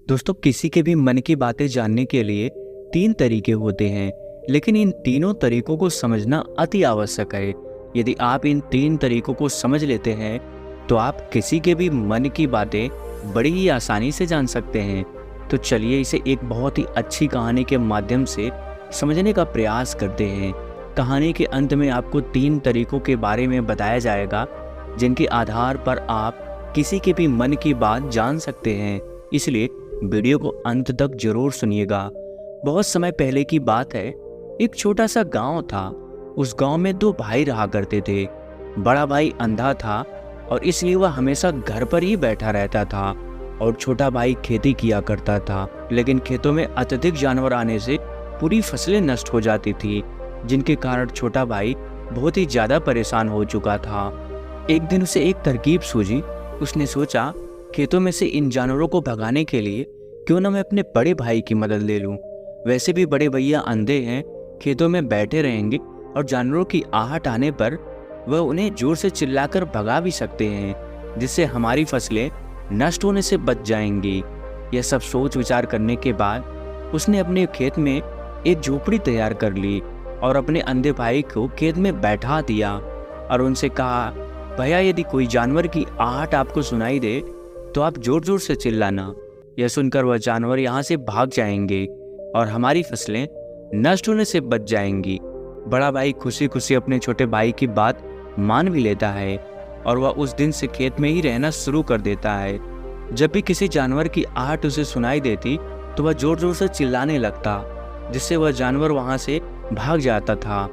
दोस्तों, किसी के भी मन की बातें जानने के लिए तीन तरीके होते हैं, लेकिन इन तीनों तरीकों को समझना अति आवश्यक है। यदि आप इन तीन तरीकों को समझ लेते हैं तो आप किसी के भी मन की बातें बड़ी ही आसानी से जान सकते हैं। तो चलिए इसे एक बहुत ही अच्छी कहानी के माध्यम से समझने का प्रयास करते हैं। कहानी के अंत में आपको तीन तरीकों के बारे में बताया जाएगा जिनके आधार पर आप किसी के भी मन की बात जान सकते हैं। इसलिए वीडियो को अंत तक जरूर सुनिएगा। बहुत समय पहले की बात है, एक छोटा सा गांव था। उस गांव में दो भाई रहा करते थे। बड़ा भाई अंधा था और इसलिए वह हमेशा घर पर ही बैठा रहता था और छोटा भाई खेती किया करता था। लेकिन खेतों में अत्यधिक जानवर आने से पूरी फसलें नष्ट हो जाती थी, जिनके कारण छोटा भाई बहुत ही ज्यादा परेशान हो चुका था। एक दिन उसे एक तरकीब सूझी। उसने सोचा, खेतों में से इन जानवरों को भगाने के लिए क्यों ना मैं अपने बड़े भाई की मदद ले लूं। वैसे भी बड़े भैया अंधे हैं, खेतों में बैठे रहेंगे और जानवरों की आहट आने पर वह उन्हें जोर से चिल्लाकर भगा भी सकते हैं, जिससे हमारी फसलें नष्ट होने से बच जाएंगी। यह सब सोच विचार करने के बाद उसने अपने खेत में एक झोपड़ी तैयार कर ली और अपने अंधे भाई को खेत में बैठा दिया और उनसे कहा, भैया यदि कोई जानवर की आहट आपको सुनाई दे तो आप जोर जोर से चिल्लाना। यह सुनकर वह जानवर यहाँ से भाग जाएंगे और हमारी फसलें नष्ट होने से बच जाएंगी। बड़ा भाई खुशी खुशी अपने छोटे भाई की बात मान भी लेता है और वह उस दिन से खेत में ही रहना शुरू कर देता है। जब भी किसी जानवर की आहट उसे सुनाई देती तो वह जोर जोर से चिल्लाने लगता, जिससे वह जानवर वहाँ से भाग जाता था।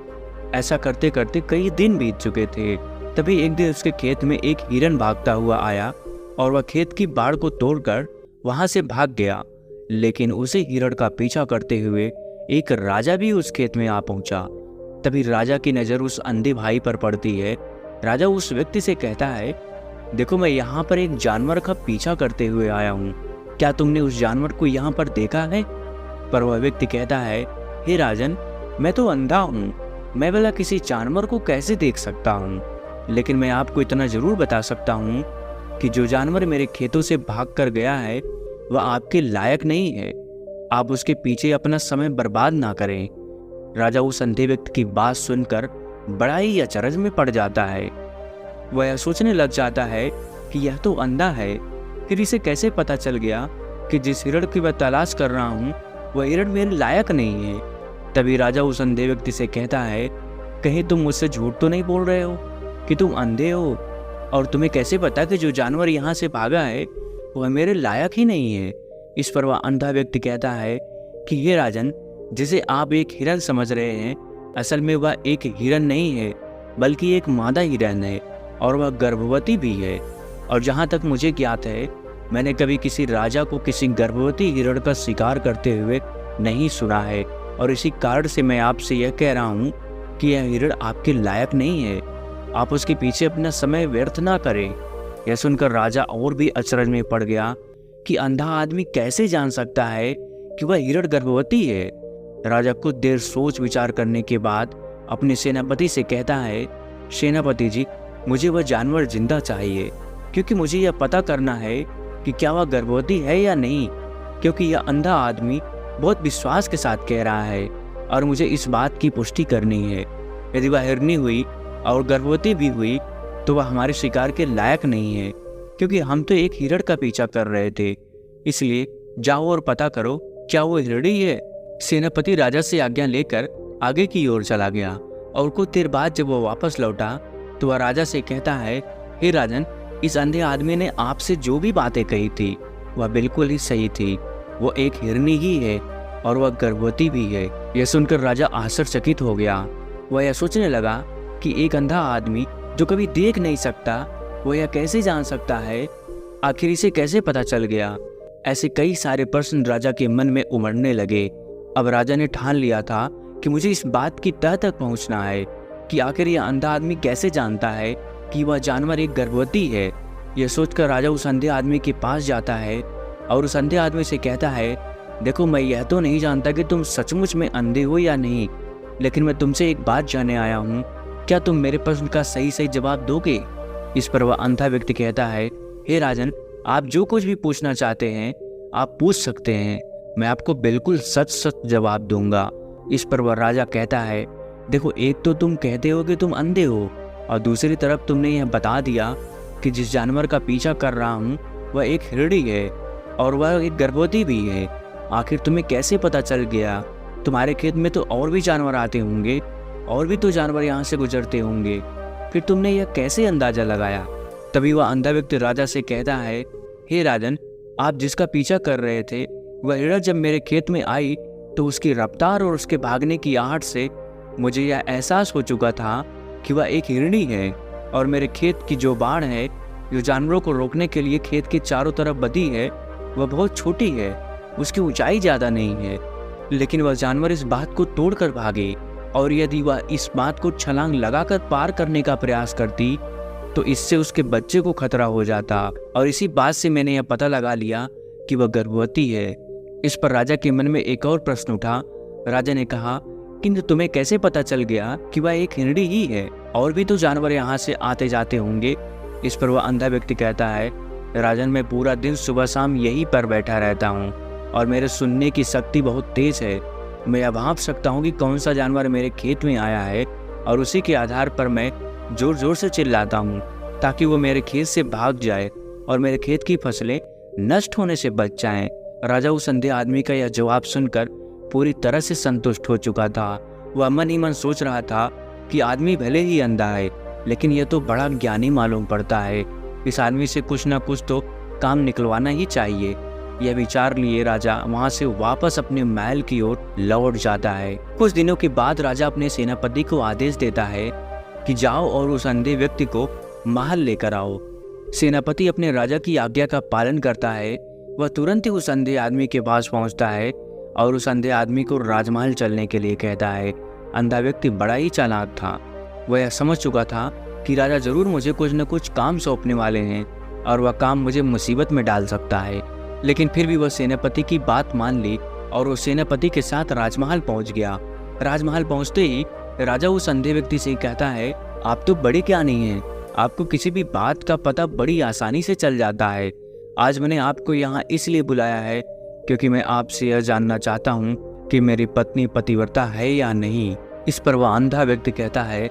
ऐसा करते करते कई दिन बीत चुके थे। तभी एक दिन उसके खेत में एक हिरन भागता हुआ आया और वह खेत की बाड़ को तोड़कर वहां से भाग गया। लेकिन उसे हिरण का पीछा करते हुए एक राजा भी उस खेत में आ पहुंचा। तभी राजा की नजर उस अंधे भाई पर पड़ती है। राजा उस व्यक्ति से कहता है, देखो मैं यहाँ पर एक जानवर का पीछा करते हुए आया हूँ, क्या तुमने उस जानवर को यहाँ पर देखा है? पर वह व्यक्ति कहता है, हे राजन, मैं तो अंधा हूँ, मैं भला किसी जानवर को कैसे देख सकता हूँ? लेकिन मैं आपको इतना जरूर बता सकता हूँ कि जो जानवर मेरे खेतों से भाग कर गया है वह आपके लायक नहीं है। आप उसके पीछे अपना समय बर्बाद ना करें। राजा उस अंधे व्यक्ति की बात सुनकर बड़ा ही अचरज में पड़ जाता है। वह यह सोचने लग जाता है कि यह तो अंधा है, फिर इसे कैसे पता चल गया कि जिस हिरण की मैं तलाश कर रहा हूँ वह हिरण मेरे लायक नहीं है। तभी राजा उस अंधे व्यक्ति से कहता है, कहीं तुम मुझसे झूठ तो नहीं बोल रहे हो कि तुम अंधे हो? और तुम्हें कैसे पता कि जो जानवर यहाँ से भागा है वह मेरे लायक ही नहीं है? इस पर वह अंधा व्यक्ति कहता है कि ये राजन, जिसे आप एक हिरन समझ रहे हैं, असल में वह एक हिरन नहीं है बल्कि एक मादा हिरन है और वह गर्भवती भी है। और जहाँ तक मुझे ज्ञात है, मैंने कभी किसी राजा को किसी गर्भवती हिरण का शिकार करते हुए नहीं सुना है और इसी कारण से मैं आपसे यह कह रहा हूँ कि यह हिरण आपके लायक नहीं है। आप उसके पीछे अपना समय व्यर्थ ना करें। यह सुनकर राजा और भी अचरज में पड़ गया कि अंधा आदमी कैसे जान सकता है कि वह हिरण गर्भवती है। राजा कुछ देर सोच विचार करने के बाद अपने सेनापति से कहता है, सेनापति जी, मुझे वह जानवर जिंदा चाहिए, क्योंकि मुझे यह पता करना है कि क्या वह गर्भवती है या नहीं, क्योंकि यह अंधा आदमी बहुत विश्वास के साथ कह रहा है और मुझे इस बात की पुष्टि करनी है। यदि वह हिरनी हुई और गर्भवती भी हुई तो वह हमारे शिकार के लायक नहीं है, क्योंकि हम तो एक हिरण का पीछा कर रहे थे। इसलिए जाओ और पता करो क्या वो हिरणी है। सेनापति राजा से आज्ञा लेकर आगे की ओर चला गया और कुछ देर बाद जब वह वापस लौटा तो वह राजा से कहता है, हे राजन, इस अंधे आदमी ने आपसे जो भी बातें कही थी वह बिल्कुल ही सही थी। वो एक हिरनी ही है और वह गर्भवती भी है। यह सुनकर राजा आश्चर्यचकित हो गया। वह यह सोचने लगा कि एक अंधा आदमी जो कभी देख नहीं सकता वो यह कैसे जान सकता है? आखिर इसे कैसे पता चल गया? ऐसे कई सारे प्रश्न राजा के मन में उमड़ने लगे। अब राजा ने ठान लिया था कि मुझे इस बात की तह तक पहुंचना है कि आखिर यह अंधा आदमी कैसे जानता है कि वह जानवर एक गर्भवती है। यह सोचकर राजा उस अंधे आदमी के पास जाता है और उस अंधे आदमी से कहता है, देखो मैं यह तो नहीं जानता कि तुम सचमुच में अंधे हो या नहीं, लेकिन मैं तुमसे एक बात जानने आया हूँ, क्या तुम मेरे प्रश्न का सही सही जवाब दोगे? इस पर वह अंधा व्यक्ति कहता है, हे राजन, आप जो कुछ भी पूछना चाहते हैं आप पूछ सकते हैं, मैं आपको बिल्कुल सच सच जवाब दूंगा। इस पर वह राजा कहता है, देखो, एक तो तुम कहते हो कि तुम अंधे हो, और दूसरी तरफ तुमने यह बता दिया कि जिस जानवर का पीछा कर रहा हूँ वह एक हिरणी है और वह एक गर्भवती भी है। आखिर तुम्हें कैसे पता चल गया? तुम्हारे खेत में तो और भी जानवर आते होंगे, और भी तो जानवर यहाँ से गुजरते होंगे, फिर तुमने यह कैसे अंदाजा लगाया? तभी वह अंधा व्यक्ति राजा से कहता है, हे राजन, आप जिसका पीछा कर रहे थे वह हिरण जब मेरे खेत में आई तो उसकी रफ्तार और उसके भागने की आहट से मुझे यह एहसास हो चुका था कि वह एक हिरणी है, और मेरे खेत की जो बाड़ है जो जानवरों को रोकने के लिए खेत के चारों तरफ बंधी है वह बहुत छोटी है, उसकी ऊंचाई ज़्यादा नहीं है। लेकिन वह जानवर इस बात को तोड़कर भागे, और यदि वह इस बात को छलांग लगाकर पार करने का प्रयास करती तो इससे उसके बच्चे को खतरा हो जाता, और इसी बात से मैंने यह पता लगा लिया कि वह गर्भवती है। इस पर राजा के मन में एक और प्रश्न उठा। राजा ने कहा, किंतु तुम्हें कैसे पता चल गया कि वह एक हिरणी ही है? और भी तो जानवर यहाँ से आते जाते होंगे। इस पर वह अंधा व्यक्ति कहता है, राजन, मैं पूरा दिन सुबह शाम यहीं पर बैठा रहता हूँ और मेरे सुनने की शक्ति बहुत तेज है। मैं यह भांप सकता हूँ कि कौन सा जानवर मेरे खेत में आया है, और उसी के आधार पर मैं जोर जोर से चिल्लाता हूँ ताकि वो मेरे खेत से भाग जाए और मेरे खेत की फसलें नष्ट होने से बच जाएं। राजा उस अंधे आदमी का यह जवाब सुनकर पूरी तरह से संतुष्ट हो चुका था। वह मन ही मन सोच रहा था कि आदमी भले ही अंधा है, लेकिन यह तो बड़ा ज्ञानी मालूम पड़ता है। इस आदमी से कुछ न कुछ तो काम निकलवाना ही चाहिए। यह विचार लिए राजा वहां से वापस अपने महल की ओर लौट जाता है। कुछ दिनों के बाद राजा अपने सेनापति को आदेश देता है कि जाओ और उस अंधे व्यक्ति को महल लेकर आओ। सेनापति अपने राजा की आज्ञा का पालन करता है। वह तुरंत ही उस अंधे आदमी के पास पहुंचता है और उस अंधे आदमी को राजमहल चलने के लिए कहता है। अंधा व्यक्ति बड़ा ही चालाक था। वह यह समझ चुका था कि राजा जरूर मुझे कुछ न कुछ काम सौंपने वाले हैं और वह काम मुझे मुसीबत में डाल सकता है। लेकिन फिर भी वह सेनापति की बात मान ली और वो सेनापति के साथ राजमहल पहुंच गया। राजमहल पहुंचते ही राजा उस अंधे व्यक्ति से कहता है, आप तो बड़े ज्ञानी हैं, आपको किसी भी बात का पता बड़ी आसानी से चल जाता है। आज मैंने आपको यहाँ इसलिए बुलाया है क्योंकि मैं आपसे यह जानना चाहता हूँ कि मेरी पत्नी पतिव्रता है या नहीं। इस पर वह अंधा व्यक्ति कहता है,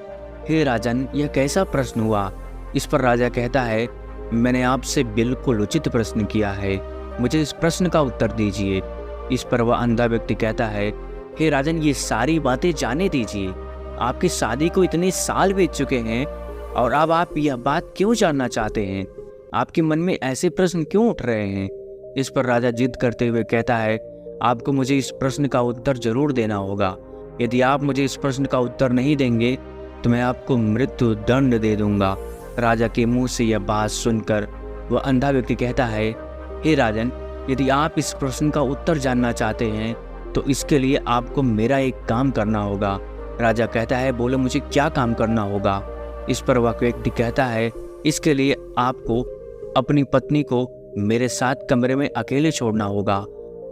हे राजन, यह कैसा प्रश्न हुआ? इस पर राजा कहता है, मैंने आपसे बिल्कुल उचित प्रश्न किया है, मुझे इस प्रश्न का उत्तर दीजिए। इस पर वह अंधा व्यक्ति कहता है, हे राजन, ये सारी बातें जाने दीजिए। आपकी शादी को इतने साल बीत चुके हैं और अब आप यह बात क्यों जानना चाहते हैं? आपके मन में ऐसे प्रश्न क्यों उठ रहे हैं? इस पर राजा जिद करते हुए कहता है, आपको मुझे इस प्रश्न का उत्तर जरूर देना होगा। यदि आप मुझे इस प्रश्न का उत्तर नहीं देंगे तो मैं आपको मृत्यु दंड दे दूंगा। राजा के मुंह से यह बात सुनकर वह अंधा व्यक्ति कहता है, हे राजन, यदि आप इस प्रश्न का उत्तर जानना चाहते हैं तो इसके लिए आपको मेरा एक काम करना होगा। राजा कहता है, बोलो, मुझे क्या काम करना होगा? इस पर वह व्यक्ति कहता है, इसके लिए आपको अपनी पत्नी को मेरे साथ कमरे में अकेले छोड़ना होगा।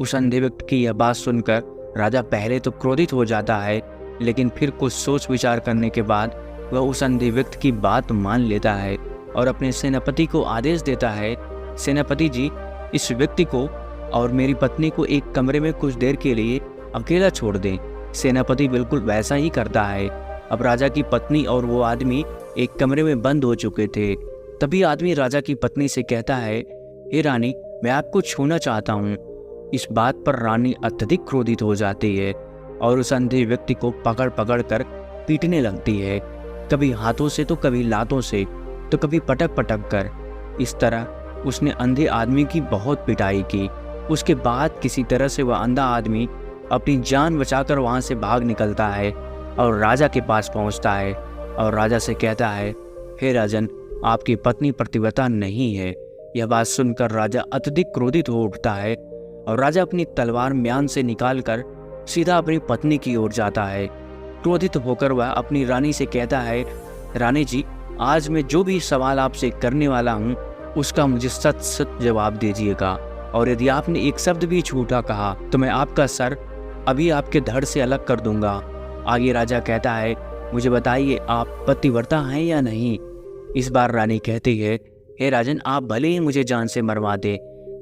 उस अंधे व्यक्ति की यह बात सुनकर राजा पहले तो क्रोधित हो जाता है, लेकिन फिर कुछ सोच विचार करने के बाद वह उस अंधे व्यक्ति की बात मान लेता है और अपने सेनापति को आदेश देता है, सेनापति जी, इस व्यक्ति को और मेरी पत्नी को एक कमरे में कुछ देर के लिए अकेला छोड़ दें। सेनापति बिल्कुल वैसा ही करता है। अब राजा की पत्नी और वो आदमी एक कमरे में बंद हो चुके थे। तभी आदमी राजा की पत्नी से कहता है, हे रानी, मैं आपको छूना चाहता हूँ। इस बात पर रानी अत्यधिक क्रोधित हो जाती है और उस अंधे व्यक्ति को पकड़ पकड़ कर पीटने लगती है, कभी हाथों से तो कभी लातों से तो कभी पटक पटक कर। इस तरह उसने अंधे आदमी की बहुत पिटाई की। उसके बाद किसी तरह से वह अंधा आदमी अपनी जान बचाकर वहां से भाग निकलता है और राजा के पास पहुंचता है और राजा से कहता है, हे राजन, आपकी पत्नी पतिव्रता नहीं है। यह बात सुनकर राजा अत्यधिक क्रोधित हो उठता है और राजा अपनी तलवार म्यान से निकालकर सीधा अपनी पत्नी की ओर जाता है। क्रोधित होकर वह अपनी रानी से कहता है, रानी जी, आज मैं जो भी सवाल आपसे करने वाला हूँ उसका मुझे सच सच जवाब दीजिएगा, और यदि आपने एक शब्द भी झूठा कहा तो मैं आपका सर अभी आपके धड़ से अलग कर दूंगा। आगे राजा कहता है, मुझे बताइए, आप पतिव्रता हैं या नहीं? इस बार रानी कहती है, हे राजन, आप भले ही मुझे जान से मरवा दे,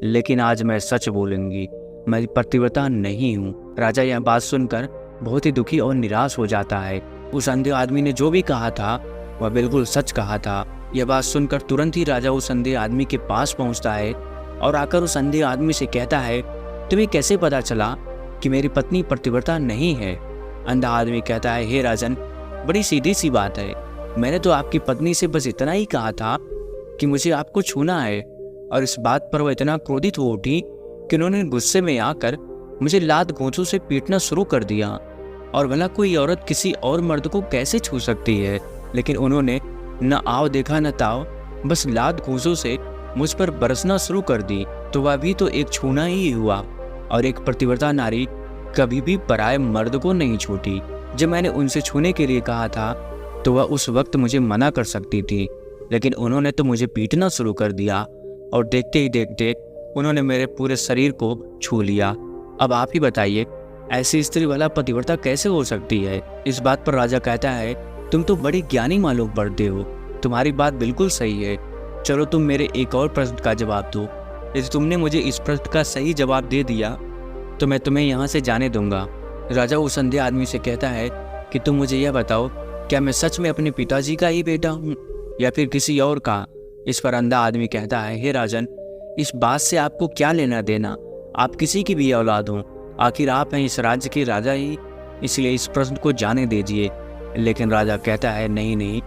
लेकिन आज मैं सच बोलूंगी, मैं पतिव्रता नहीं हूँ। राजा यह बात सुनकर बहुत ही दुखी और निराश हो जाता है। उस अंधे आदमी ने जो भी कहा था वह बिल्कुल सच कहा था। यह बात सुनकर तुरंत ही राजा उस अंधे आदमी के पास पहुंचता है और आकर उस अंधे आदमी से कहता है, तुम्हें कैसे पता चला कि मेरी पत्नी पतिव्रता नहीं है? अंधा आदमी कहता है, हे राजन, बड़ी सीधी सी बात है। मैंने तो आपकी पत्नी से बस इतना ही कहा था कि मुझे आपको छूना है, और इस बात पर वह इतना क्रोधित हो उठी कि उन्होंने गुस्से में आकर मुझे लात घूंसों से पीटना शुरू कर दिया। और भला कोई औरत किसी और मर्द को कैसे छू सकती है? लेकिन उन्होंने न आव देखा न ताव, बस लात घूंसों से मुझ पर बरसना शुरू कर दी। तो वह भी तो एक छूना ही हुआ, और एक पतिव्रता नारी कभी भी पराये मर्द को नहीं छूती। जब मैंने उनसे छूने के लिए कहा था तो वह उस वक्त मुझे मना कर सकती थी, लेकिन उन्होंने तो मुझे पीटना शुरू कर दिया, और देखते ही देखते उन्होंने मेरे पूरे शरीर को छू लिया। अब आप ही बताइए, ऐसी स्त्री वाला पतिव्रता कैसे हो सकती है? इस बात पर राजा कहता है, तुम तो बड़ी ज्ञानी मालूम पड़ते हो, तुम्हारी बात बिल्कुल सही है। चलो तुम मेरे एक और प्रश्न का जवाब दो। यदि तुमने मुझे इस प्रश्न का सही जवाब दे दिया तो मैं तुम्हें यहाँ से जाने दूंगा। राजा उस अंधे आदमी से कहता है कि तुम मुझे यह बताओ, क्या मैं सच में अपने पिताजी का ही बेटा हूँ या फिर किसी और का? इस पर अंधा आदमी कहता है, हे राजन, इस बात से आपको क्या लेना देना? आप किसी की भी औलाद हो, आखिर आप हैं इस राज्य के राजा ही, इसलिए इस प्रश्न को जाने दीजिए। लेकिन राजा कहता है, नहीं नहीं,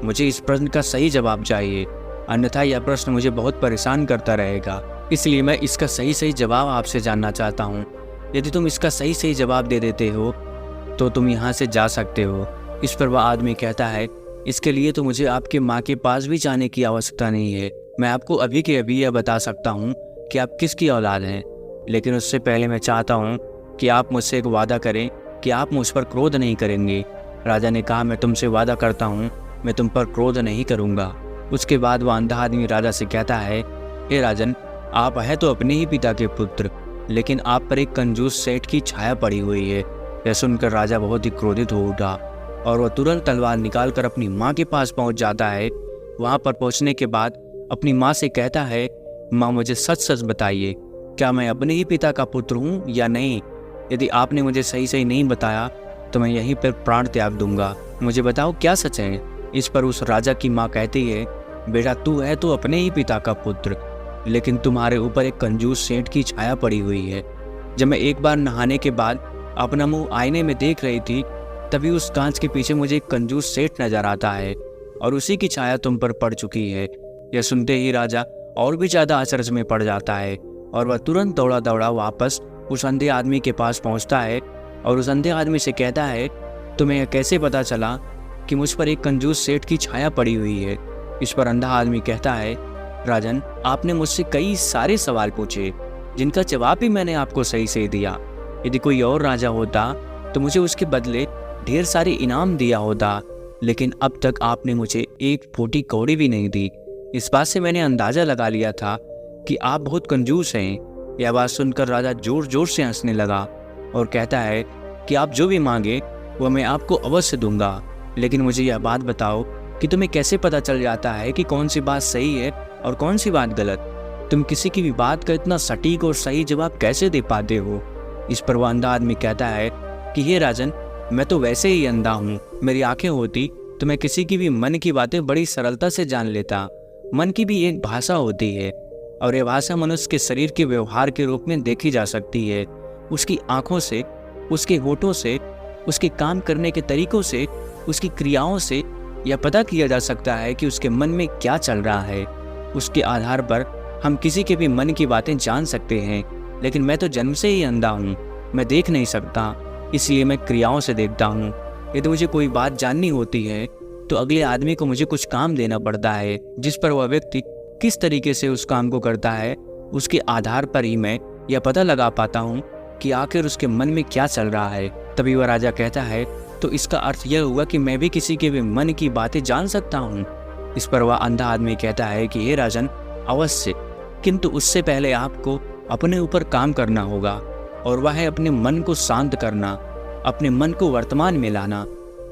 मुझे इस प्रश्न का सही जवाब चाहिए, अन्यथा यह प्रश्न मुझे बहुत परेशान करता रहेगा। इसलिए मैं इसका सही जवाब आपसे जानना चाहता हूँ। यदि तुम इसका सही जवाब दे देते हो तो तुम यहाँ से जा सकते हो। इस पर वह आदमी कहता है, इसके लिए तो मुझे आपके माँ के पास भी जाने की आवश्यकता नहीं है। मैं आपको अभी के अभी यह बता सकता हूँ कि आप किसकी औलाद हैं, लेकिन उससे पहले मैं चाहता हूँ कि आप मुझसे एक वादा करें कि आप मुझ पर क्रोध नहीं करेंगे। राजा ने कहा, मैं तुमसे वादा करता हूँ, मैं तुम पर क्रोध नहीं करूँगा। उसके बाद वह अंधा आदमी राजा से कहता है, हे राजन, आप हैं तो अपने ही पिता के पुत्र, लेकिन आप पर एक कंजूस सेठ की छाया पड़ी हुई है। यह सुनकर राजा बहुत ही क्रोधित हो उठा और वह तुरंत तलवार निकालकर अपनी माँ के पास पहुँच जाता है। वहाँ पर पहुँचने के बाद अपनी माँ से कहता है, माँ मुझे सच बताइए, क्या मैं अपने ही पिता का पुत्र हूँ या नहीं? यदि आपने मुझे सही नहीं बताया तो मैं यहीं पर प्राण त्याग दूंगा। मुझे बताओ क्या सच है? इस पर उस राजा की माँ कहती है, बेटा तू है तो अपने ही पिता का पुत्र, लेकिन तुम्हारे ऊपर एक कंजूस सेठ की छाया पड़ी हुई है। जब मैं एक बार नहाने के बाद अपना मुंह आईने में देख रही थी, तभी उस कांच के पीछे मुझे एक कंजूस सेठ नजर आता है और उसी की छाया तुम पर पड़ चुकी है। यह सुनते ही राजा और भी ज्यादा अचरज में पड़ जाता है और वह तुरंत दौड़ा वापस उस अंधे आदमी के पास पहुंचता है और उस अंधे आदमी से कहता है, तुम्हें यह कैसे पता चला कि मुझ पर एक कंजूस सेठ की छाया पड़ी हुई है? इस पर अंधा आदमी कहता है, राजन, आपने मुझसे कई सारे सवाल पूछे जिनका जवाब भी मैंने आपको सही दिया। यदि कोई और राजा होता तो मुझे उसके बदले ढेर सारे इनाम दिया होता, लेकिन अब तक आपने मुझे एक फूटी कौड़ी भी नहीं दी। इस बात से मैंने अंदाजा लगा लिया था कि आप बहुत कंजूस हैं। यह बात सुनकर राजा जोर से हंसने लगा और कहता है कि आप जो भी मांगे वह मैं आपको अवश्य दूंगा, लेकिन मुझे यह बात बताओ कि तुम्हें कैसे पता चल जाता है कि कौन सी बात सही है और कौन सी बात गलत? तुम किसी की भी बात का इतना सटीक और सही जवाब कैसे दे पाते हो? इस पर वह अंधा आदमी कहता है कि हे राजन, मैं तो वैसे ही अंधा हूँ। मेरी आंखें होती तो मैं किसी की भी मन की बातें बड़ी सरलता से जान लेता। मन की भी एक भाषा होती है और यह भाषा मनुष्य के शरीर के व्यवहार के रूप में देखी जा सकती है। उसकी आंखों से, उसके होठों से, उसके काम करने के तरीकों से, उसकी क्रियाओं से यह पता किया जा सकता है कि उसके मन में क्या चल रहा है। उसके आधार पर हम किसी के भी मन की बातें जान सकते हैं, लेकिन मैं तो जन्म से ही अंधा हूँ, मैं देख नहीं सकता, इसलिए मैं क्रियाओं से देखता हूँ। यदि मुझे कोई बात जाननी होती है तो अगले आदमी को मुझे कुछ काम देना पड़ता है, जिस पर वह व्यक्ति किस तरीके से उस काम को करता है, उसके आधार पर ही मैं यह पता लगा पाता हूँ कि आखिर उसके मन में क्या चल रहा है। तभी वह राजा कहता है, तो इसका अर्थ यह हुआ कि मैं भी किसी के भी मन की बातें जान सकता हूँ? इस पर वह अंधा आदमी कहता है कि हे राजन, अवश्य, किंतु उससे पहले आपको अपने ऊपर काम करना होगा, और वह है अपने मन को शांत करना, अपने मन को वर्तमान में लाना,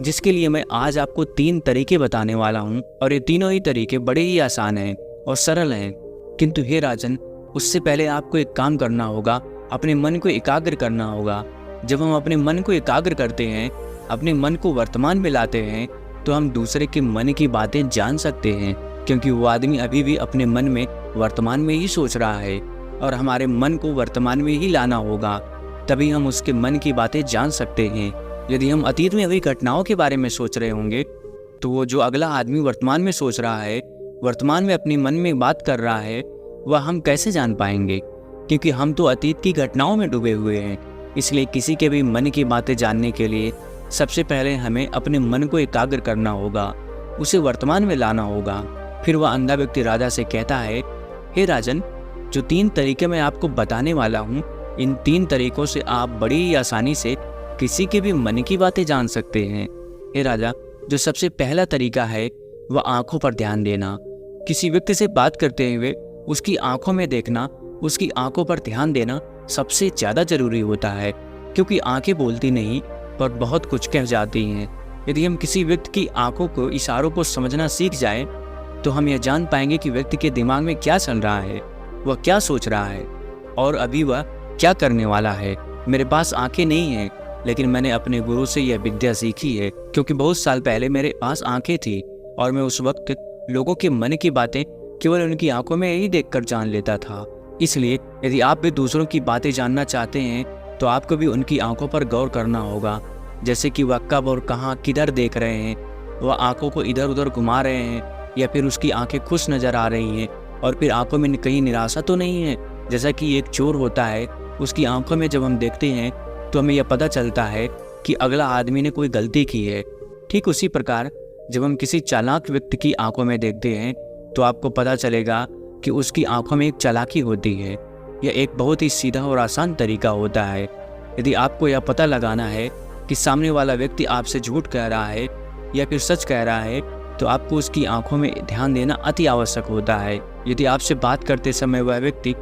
जिसके लिए मैं आज आपको 3 तरीके बताने वाला हूँ। और ये तीनों ही तरीके बड़े ही आसान हैं और सरल हैं, किंतु हे राजन, उससे पहले आपको एक काम करना होगा, अपने मन को एकाग्र करना होगा। जब हम अपने मन को एकाग्र करते हैं, अपने मन को वर्तमान में लाते हैं, तो हम दूसरे के मन की बातें जान सकते हैं, क्योंकि वो आदमी अभी भी अपने मन में वर्तमान में ही सोच रहा है और हमारे मन को वर्तमान में ही लाना होगा, तभी हम उसके मन की बातें जान सकते हैं। यदि हम अतीत में हुई घटनाओं के बारे में सोच रहे होंगे, तो वो जो अगला आदमी वर्तमान में सोच रहा है, वर्तमान में अपने मन में बात कर रहा है, वह हम कैसे जान पाएंगे? क्योंकि हम तो अतीत की घटनाओं में डूबे हुए हैं। इसलिए किसी के भी मन की बातें जानने के लिए सबसे पहले हमें अपने मन को एकाग्र करना होगा, उसे वर्तमान में लाना होगा। फिर वह अंधा व्यक्ति राजा से कहता है, हे राजन, जो 3 तरीके मैं आपको बताने वाला हूँ, इन 3 तरीकों से आप बड़ी ही आसानी से किसी के भी मन की बातें जान सकते हैं। हे राजा, जो सबसे पहला तरीका है वह आंखों पर ध्यान देना। किसी व्यक्ति से बात करते हुए उसकी आंखों में देखना, उसकी आंखों पर ध्यान देना सबसे ज़्यादा जरूरी होता है, क्योंकि आंखें बोलती नहीं पर बहुत कुछ कह जाती हैं। यदि हम किसी व्यक्ति की आंखों को, इशारों को समझना सीख जाएं, तो हम यह जान पाएंगे कि व्यक्ति के दिमाग में क्या चल रहा है, वह क्या सोच रहा है और अभी वह क्या करने वाला है। मेरे पास आंखें नहीं हैं, लेकिन मैंने अपने गुरु से यह विद्या सीखी है, क्योंकि बहुत साल पहले मेरे पास आंखें थी और मैं उस वक्त लोगों के मन की बातें केवल उनकी आंखों में ही देखकर जान लेता था। इसलिए यदि आप भी दूसरों की बातें जानना चाहते हैं, तो आपको भी उनकी आंखों पर गौर करना होगा, जैसे कि वह कब और कहाँ किधर देख रहे हैं, वह आंखों को इधर उधर घुमा रहे हैं या फिर उसकी आंखें खुश नज़र आ रही हैं और फिर आंखों में कहीं निराशा तो नहीं है। जैसा कि एक चोर होता है, उसकी आंखों में जब हम देखते हैं तो हमें यह पता चलता है कि अगला आदमी ने कोई गलती की है। ठीक उसी प्रकार जब हम किसी चालाक व्यक्ति की आंखों में देखते हैं, तो आपको पता चलेगा कि उसकी आंखों में एक चालाकी होती है। यह एक बहुत ही सीधा और आसान तरीका होता है। यदि आपको यह पता लगाना है कि सामने वाला व्यक्ति आपसे झूठ कह रहा है या फिर सच कह रहा है, तो आपको उसकी आंखों में ध्यान देना अति आवश्यक होता है। यदि आपसे बात करते समय वह व्यक्ति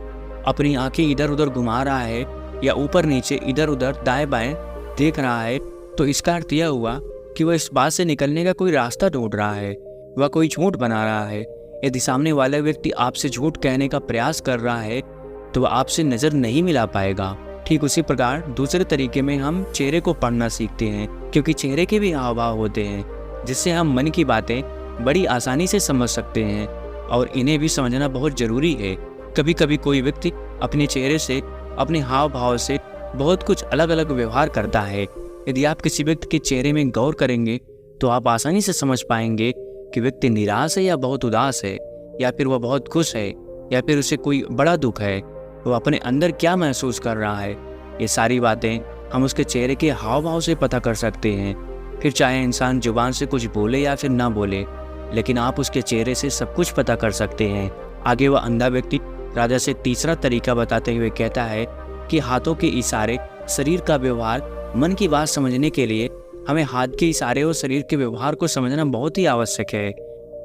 अपनी आंखें इधर उधर घुमा रहा है या ऊपर नीचे इधर उधर दाएं बाएं देख रहा है, तो इसका अर्थ यह हुआ कि वह इस बात से निकलने का कोई रास्ता ढूंढ रहा है, वह कोई झूठ बना रहा है। यदि सामने वाला व्यक्ति आपसे झूठ कहने का प्रयास कर रहा है, तो वह आपसे नज़र नहीं मिला पाएगा। ठीक उसी प्रकार दूसरे तरीके में हम चेहरे को पढ़ना सीखते हैं, क्योंकि चेहरे के भी हाव भाव होते हैं, जिससे हम मन की बातें बड़ी आसानी से समझ सकते हैं और इन्हें भी समझना बहुत ज़रूरी है। कभी कभी कोई व्यक्ति अपने चेहरे से, अपने हाव भाव से बहुत कुछ अलग अलग व्यवहार करता है। यदि आप किसी व्यक्ति के चेहरे में गौर करेंगे, तो आप आसानी से समझ पाएंगे कि व्यक्ति निराश है या बहुत उदास है, या फिर वह बहुत खुश है, या फिर उसे कोई बड़ा दुख है, वो अपने अंदर क्या महसूस कर रहा है। ये सारी बातें हम उसके चेहरे के हाव भाव से पता कर सकते हैं। फिर चाहे इंसान जुबान से कुछ बोले या फिर ना बोले, लेकिन आप उसके चेहरे से सब कुछ पता कर सकते हैं। आगे वह अंधा व्यक्ति राजा से तीसरा तरीका बताते हुए कहता है कि हाथों के इशारे, शरीर का व्यवहार, मन की बात समझने के लिए हमें हाथ के इशारे और शरीर के व्यवहार को समझना बहुत ही आवश्यक है।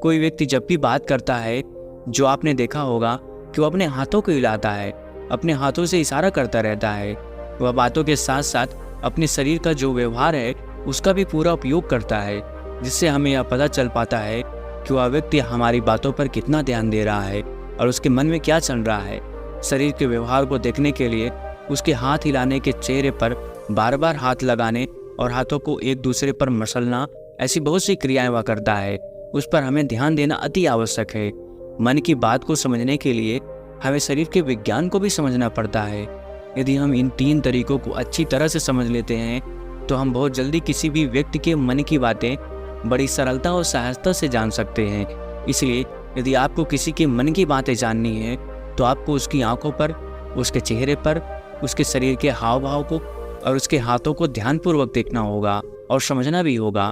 कोई व्यक्ति जब भी बात करता है, जो आपने देखा होगा कि वो अपने हाथों को हिलाता है, अपने हाथों से इशारा करता रहता है। वह बातों के साथ साथ अपने शरीर का जो व्यवहार है उसका भी पूरा उपयोग करता है, जिससे हमें यह पता चल पाता है कि वह व्यक्ति हमारी बातों पर कितना ध्यान दे रहा है और उसके मन में क्या चल रहा है। शरीर के व्यवहार को देखने के लिए उसके हाथ हिलाने के, चेहरे पर बार बार हाथ लगाने और हाथों को एक दूसरे पर मसलना, ऐसी बहुत सी क्रियाएं वह करता है। उस पर हमें ध्यान देना अति आवश्यक है। मन की बात को समझने के लिए हमें शरीर के विज्ञान को भी समझना पड़ता है। यदि हम इन 3 तरीकों को अच्छी तरह से समझ लेते हैं, तो हम बहुत जल्दी किसी भी व्यक्ति के मन की बातें बड़ी सरलता और सहजता से जान सकते हैं। इसलिए यदि आपको किसी के मन की बातें जाननी है, तो आपको उसकी आंखों पर, उसके चेहरे पर, उसके शरीर के हाव भाव को और उसके हाथों को ध्यानपूर्वक देखना होगा और समझना भी होगा,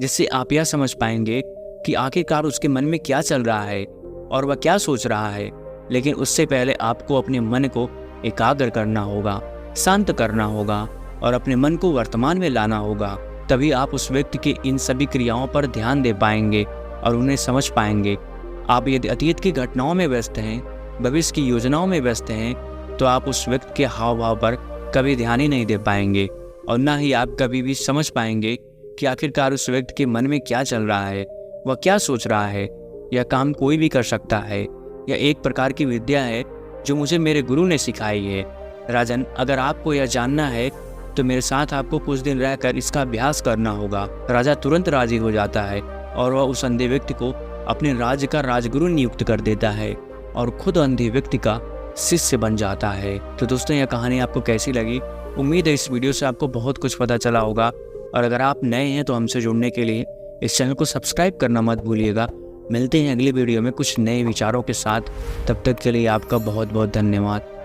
जिससे आप यह समझ पाएंगे कि आखिरकार उसके मन में क्या चल रहा है और वह क्या सोच रहा है। लेकिन उससे पहले आपको अपने मन को एकाग्र करना होगा, शांत करना होगा और अपने मन को वर्तमान में लाना होगा। तभी आप उस व्यक्ति के इन सभी क्रियाओं पर ध्यान दे पाएंगे और उन्हें समझ पाएंगे। आप यदि अतीत की घटनाओं में व्यस्त हैं, भविष्य की योजनाओं में व्यस्त हैं, तो आप उस व्यक्ति के हाव भाव पर कभी ध्यान ही नहीं दे पाएंगे और ना ही आप कभी भी समझ पाएंगे कि आखिरकार उस व्यक्ति के मन में क्या चल रहा है, वह क्या सोच रहा है। यह काम कोई भी कर सकता है। यह एक प्रकार की विद्या है जो मुझे मेरे गुरु ने सिखाई है। राजन, अगर आपको यह जानना है तो मेरे साथ आपको कुछ दिन रहकर इसका अभ्यास करना होगा। राजा तुरंत राजी हो जाता है और वह उस अंधे व्यक्ति को अपने राज्य का राजगुरु नियुक्त कर देता है और खुद अंधे व्यक्ति का शिष्य बन जाता है। तो दोस्तों, यह कहानी आपको कैसी लगी? उम्मीद है इस वीडियो से आपको बहुत कुछ पता चला होगा। और अगर आप नए हैं तो हमसे जुड़ने के लिए इस चैनल को सब्सक्राइब करना मत भूलिएगा। मिलते हैं अगले वीडियो में कुछ नए विचारों के साथ। तब तक के लिए आपका बहुत बहुत धन्यवाद।